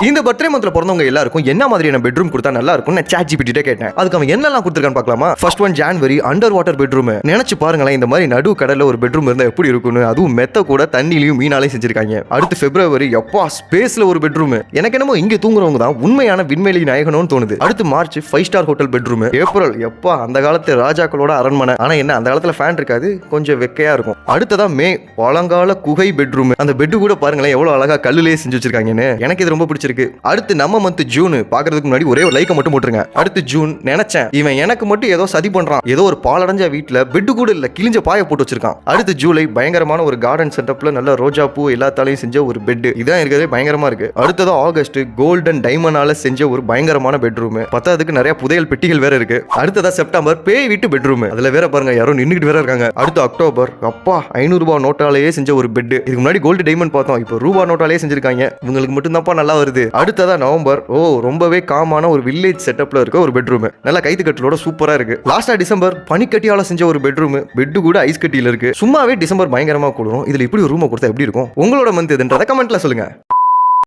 இந்த பர்த்டே மந்த்ல பிறந்தவங்க எல்லாருக்கும் என்ன மாதிரியான பெட்ரூம் கொடுத்தா நல்லா இருக்கும் நான் ChatGPT கேட்டேன். அதுக்கு அவன் என்னெல்லாம் கொடுத்துருக்கான்னு பார்க்கலாமா? First one January under water bedroom. நினைச்சு பாருங்களேன், இந்த மாதிரி நடு கடல்ல ஒரு பெட்ரூம் இருந்தா எப்படி இருக்கும்னு. அதுவும் மெத்த கூட தண்ணிலையும் மீனாலையும் செஞ்சிருக்காங்க. அடுத்து பிப்ரவரி எப்பா ஸ்பேஸ்ல ஒரு பெட்ரூம். எனக்கு என்னமோ இங்க தூங்குறவங்க தான் உண்மையான விண்வெளி நாயகனும்னு தோணுது. அடுத்து March 5 star hotel bedroom. April எப்பா அந்த காலத்து ராஜாக்களோட அரண்மனை. ஆனா என்ன அந்த காலத்துல ஃபேன் இருக்காது, கொஞ்சம் வெக்கையா இருக்கும். அடுத்ததா மே பழங்கால குகை பெட்ரூம். அந்த பெட் கூட பாருங்களேன் எவ்வளவு அழகா கல்லுலயே செஞ்சு வச்சிருக்காங்கன்னு. எனக்கு இது ரொம்ப பிடிச்சிருக்கு. அடுத்து நம்ம மந்த் ஜூன். பாக்குறதுக்கு முன்னாடி ஒரே ஒரு லைக்கை மட்டும் போட்டுருங்க. அடுத்து ஜூன் நினைச்சேன் இவன் எனக்கு மட்டும் ஏதோ சதி பண்றான், ஏதோ ஒரு பாலடைஞ்ச வீட்டுல பெட்டு கூட இல்ல கிழிஞ்ச பாய போட்டு வச்சிருக்கான். அடுத்து ஜூலை பயங்கரமான ஒரு கார்டன் செட்டப்ல நல்ல ரோஜா பூ எல்லாத்தாலையும் செஞ்ச ஒரு பெட். இதான் இருக்கிறதே பயங்கரமா இருக்கு. அடுத்ததான் ஆகஸ்ட் கோல்டன் டைமண்டால செஞ்ச ஒரு பயங்கரமான பெட்ரூம். பத்தாவதுக்கு நிறைய புதையல் பெட்டிகள் வேற இருக்கு. அடுத்ததா செப்டம்பர் பேய் வீட்டு பெட்ரூம். அதுல வேற பாருங்க யாரும் நின்னுட்டு வேற இருக்காங்க. அடுத்து அக்டோபர் அப்பா 500 ரூபாய் நோட்டாலேயே செஞ்ச ஒரு பெட். இதுக்கு முன்னாடி கோல்டு டைமண்ட் பார்த்தோம், இப்போ ரூபா நோட்டாலேயே செஞ்சிருக்காங்க. இவங்களுக்கு மட்டும் தான்ப்பா நல்லா வருது. அடுத்ததா நவம்பர் ரொம்பவே காமான ஒரு வில்லேஜ் செட்டப்ல இருக்க ஒரு பெட்ரூம். நல்ல கைத்து கட்டலோட சூப்பரா இருக்கு. லாஸ்டா டிசம்பர் பனிக்கட்டியால செஞ்ச ஒரு பெட்ரூம். பெட் கூட ஐஸ் கட்டியில இருக்கு. சும்மாவே டிசம்பர் பயங்கரமா கூடும். இதுல இப்படி ஒரு ரூம் கொடுத்தா எப்படி இருக்கும்? உங்களோட மந்த் எதுன்றத கமெண்ட்ல சொல்லுங்க.